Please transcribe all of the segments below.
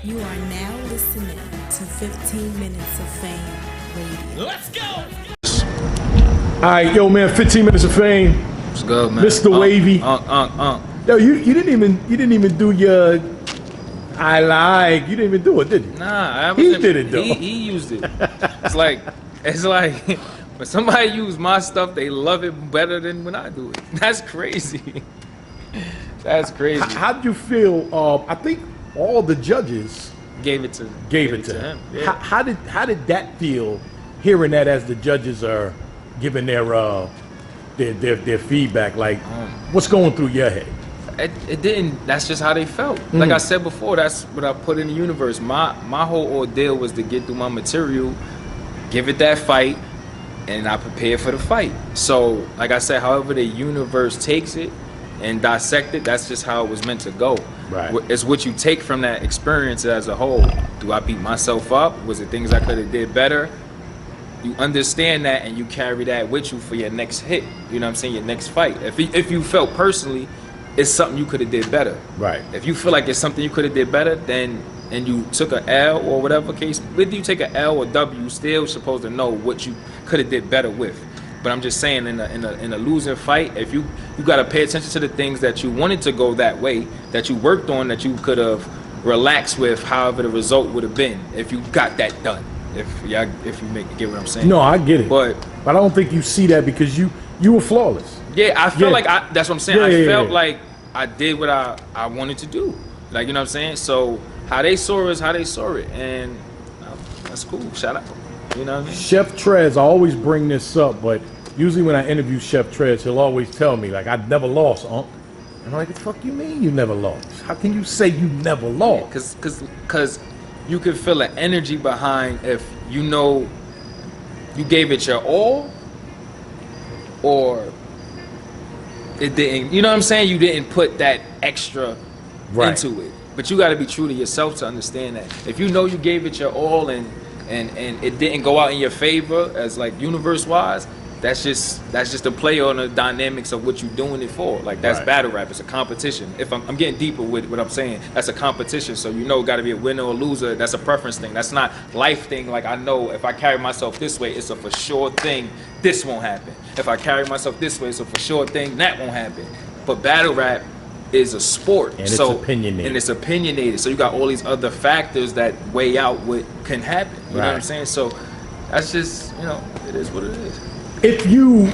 You are now listening to 15 Minutes of Fame Radio. Let's go! All right, yo, man, 15 Minutes of Fame. What's good, man? Mr. Wavy. Yo, you didn't even do your I like. You didn't even do it, did you? Nah, he did it though. He used it. It's like when somebody use my stuff, they love it better than when I do it. That's crazy. That's crazy. How did you feel? I think all the judges gave it to him. Yeah. How did that feel? Hearing that as the judges are giving their feedback, like what's going through your head? It didn't. That's just how they felt. Like I said before, that's what I put in the universe. My whole ordeal was to get through my material, give it that fight, and I prepared for the fight. So, like I said, however the universe takes it and dissect it, that's just how it was meant to go. Right. It's what you take from that experience as a whole. Do I beat myself up? Was it things I could have did better? You understand that and you carry that with you for your next hit. You know what I'm saying? Your next fight. If you felt personally it's something you could have did better. Right. If you feel like it's something you could have did better, then and you took a L or whatever case, whether you take a L or W, you still supposed to know what you could have did better with. But I'm just saying, in a losing fight, if you got to pay attention to the things that you wanted to go that way, that you worked on, that you could have relaxed with, however the result would have been, if you got that done. If you get what I'm saying. No, I get it. But I don't think you see that because you were flawless. Yeah, I feel like that's what I'm saying. Yeah, I felt like I did what I wanted to do. Like, you know what I'm saying? So how they saw it is how they saw it. And that's cool. Shout out. You know what I mean? Chef Trez, I always bring this up, but usually when I interview Chef Trez, he'll always tell me, like, I never lost, And I'm like, the fuck you mean you never lost? How can you say you never lost? Because you can feel the energy behind if you know you gave it your all or it didn't. You know what I'm saying? You didn't put that extra into it. But you got to be true to yourself to understand that. If you know you gave it your all and it didn't go out in your favor as like universe-wise, that's just a play on the dynamics of what you're doing it for. Like that's battle rap. It's a competition. If I'm getting deeper with what I'm saying, that's a competition. So you know, got to be a winner or loser. That's a preference thing. That's not life thing. Like I know if I carry myself this way, it's a for sure thing. This won't happen. If I carry myself this way, it's a for sure thing. That won't happen. But battle rap is a sport. And it's opinionated. And it's opinionated. So you got all these other factors that weigh out what can happen. You know what I'm saying? So that's just, it is what it is. If you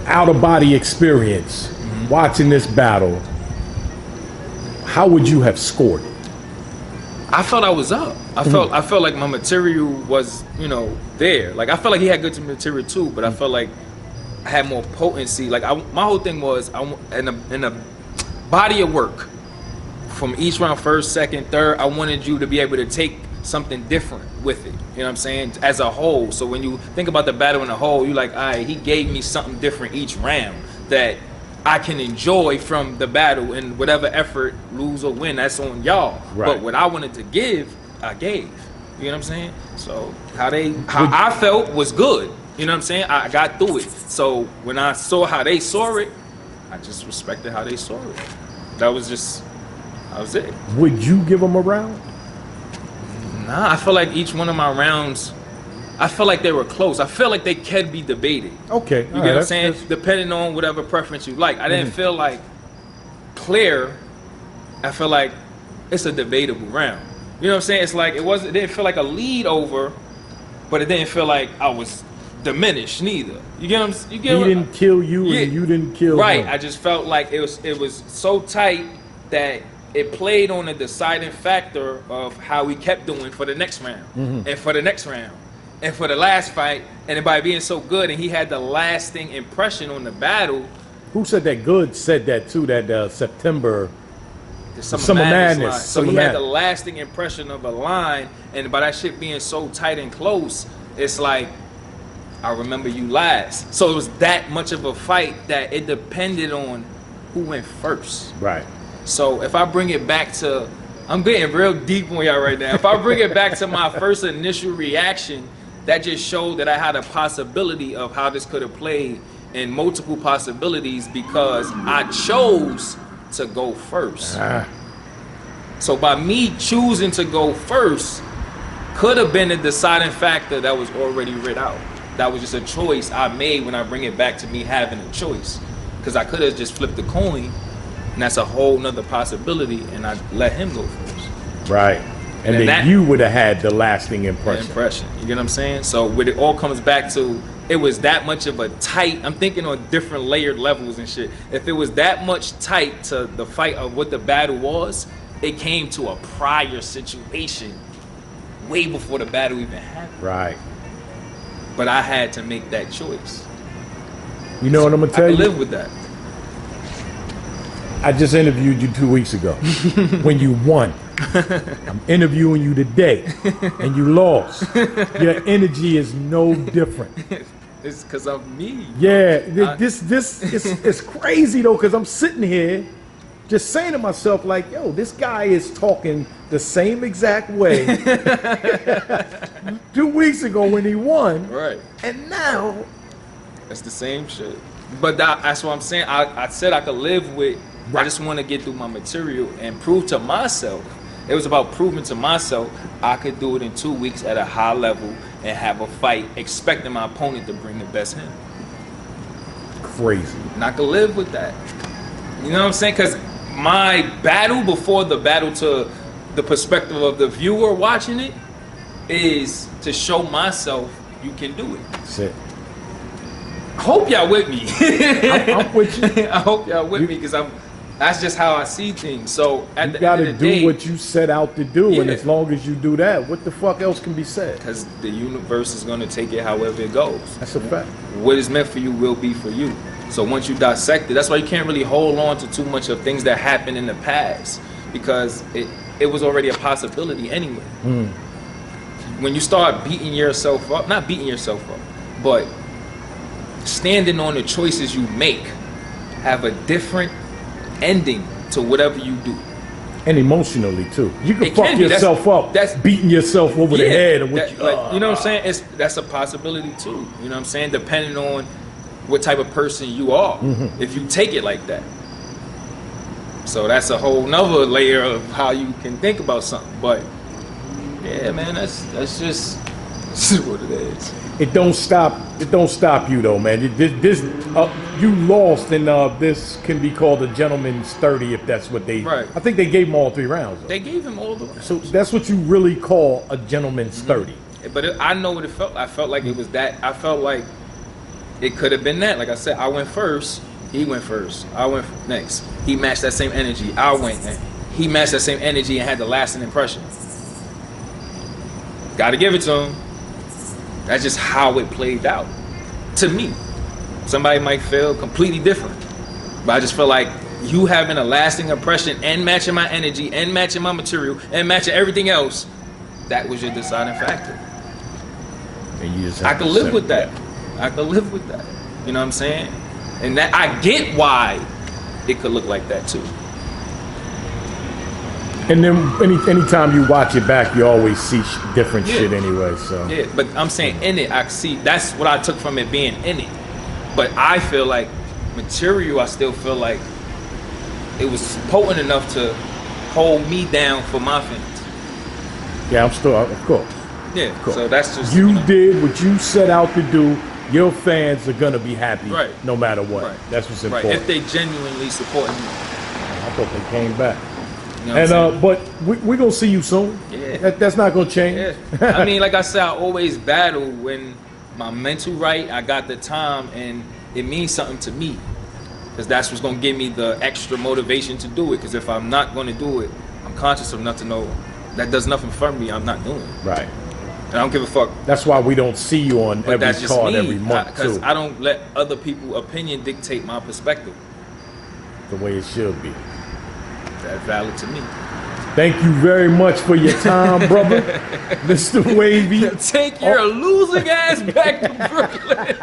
out of body experience watching this battle, how would you have scored it? I felt I was up. I felt like my material was, there. Like I felt like he had good material too, but I felt like I had more potency. Like my whole thing was in a body of work from each round, first, second, third, I wanted you to be able to take something different with it. You know what I'm saying? As a whole. So when you think about the battle in a whole, you're like, all right, he gave me something different each round that I can enjoy from the battle, and whatever effort, lose or win, that's on y'all. Right. But what I wanted to give, I gave. You know what I'm saying? So how I felt was good. You know what I'm saying? I got through it. So when I saw how they saw it, I just respected how they saw it. That was it. Would you give them a round? Nah, I feel like each one of my rounds, I feel like they were close. I feel like they can be debated. Okay. You get what I'm saying? Depending on whatever preference you like. I didn't feel like clear. I feel like it's a debatable round. You know what I'm saying? It's like it didn't feel like a lead over, but it didn't feel like I was diminished neither. You get what I'm saying? He didn't kill you and you didn't kill him. I just felt like it was so tight that it played on the deciding factor of how we kept doing for the next round and for the next round and for the last fight, and by being so good and he had the lasting impression on the battle. Who said that? Good said that too, that September the Summer Madness. So he had the Madness. lasting impression of a line, and by that shit being so tight and close, it's like, I remember you last. So it was that much of a fight that it depended on who went first. Right. So if I bring it back to, I'm getting real deep on y'all right now. If I bring it back to my first initial reaction, that just showed that I had a possibility of how this could have played, and multiple possibilities because I chose to go first. So by me choosing to go first, could have been a deciding factor that was already writ out. That was just a choice I made when I bring it back to me having a choice. Because I could have just flipped the coin, and that's a whole nother possibility, and I let him go first. Right. And then that, you would have had the lasting impression. You get what I'm saying? So when it all comes back to, it was that much of a tight, I'm thinking on different layered levels and shit. If it was that much tight to the fight of what the battle was, it came to a prior situation way before the battle even happened. Right. But I had to make that choice. You know what I'm gonna tell you? I live with that. I just interviewed you 2 weeks ago when you won. I'm interviewing you today and you lost. Your energy is no different. It's because of me. Yeah, this is crazy though, because I'm sitting here just saying to myself like, yo, this guy is talking the same exact way 2 weeks ago when he won. Right. And now it's the same shit. But that's what I'm saying. I said I could live with. I just want to get through my material and prove to myself. It was about proving to myself I could do it in 2 weeks at a high level and have a fight, expecting my opponent to bring the best him. Crazy. And I could live with that. You know what I'm saying? Because my battle before the battle to the perspective of the viewer watching it is to show myself you can do it. That's it. I hope y'all with me. I'm with you. I hope y'all with me because that's just how I see things. So at the end of the day, do what you set out to do, and Yeah. as long as you do that, what the fuck else can be said? because the universe is gonna take it however it goes. That's a fact. What is meant for you will be for you. So once you dissect it, that's why you can't really hold on to too much of things that happened in the past because it was already a possibility anyway. When you start beating yourself up, not beating yourself up, but standing on the choices you make have a different ending to whatever you do. And emotionally too. You can It fuck can be. yourself up. That's beating yourself over the head and what you know what I'm saying? That's a possibility too. You know what I'm saying? Depending on what type of person you are, if you take it like that. So that's a whole nother layer of how you can think about something. But yeah, man, that's just what it is. It don't stop you though, man. This you lost, and this can be called a gentleman's 30 if that's what they. Right. I think they gave him all 3 rounds. Though. They gave him all the rounds. So that's what you really call a gentleman's 30. But I know what it felt. I felt like it was that. I felt like it could have been that. Like I said, I went first. He went first. I went next. He matched that same energy. I went. And he matched that same energy and had the lasting impression. Got to give it to him. That's just how it played out to me. Somebody might feel completely different, but I just feel like you having a lasting impression and matching my energy and matching my material and matching everything else, that was your deciding factor. And you just I could live with that. I could live with that. You know what I'm saying? And that I get why it could look like that too. And then anytime you watch it back, you always see different shit anyway. So yeah, but I'm saying in it, I see that's what I took from it being in it. But I feel like material, I still feel like it was potent enough to hold me down for my fans. yeah, I'm still, of course. Yeah, Of course. so that's just You did what you set out to do. Your fans are gonna be happy, Right. no matter what. Right. That's what's right. important. If they genuinely support me, I thought they came back. you know what I'm saying? But we gonna see you soon. Yeah. That's not gonna change. Yeah. I mean, like I said, I always battle when my mental right, I got the time, and it means something to me. Because that's what's going to give me the extra motivation to do it. Because if I'm not going to do it, I'm conscious enough to know that does nothing for me, I'm not doing it. Right. And I don't give a fuck. That's why we don't see you on But that's every just card me. every month Because too. I don't let other people's opinion dictate my perspective. The way it should be. That's valid to me. Thank you very much for your time, brother. Mr. Wavy. Take your losing ass back to Brooklyn.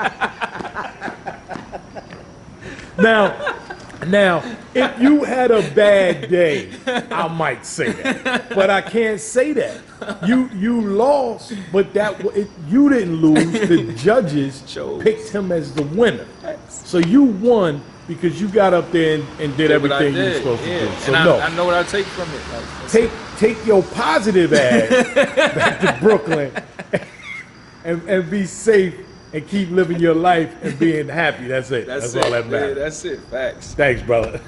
Now, if you had a bad day, I might say that, but I can't say that. You lost, but you didn't lose. The judges Chose. picked him as the winner, so you won because you got up there and did What I everything you were did, supposed to do. yeah. So And no, I know what I take from it. Like, that's take your positive ass back to Brooklyn and be safe and keep living your life and being happy. That's it. That's it. all that matters. Yeah, that's it. Facts. Thanks, brother.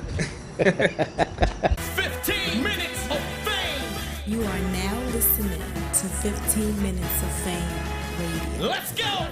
15 minutes of fame. You are now listening to 15 Minutes of Fame Radio. Let's go.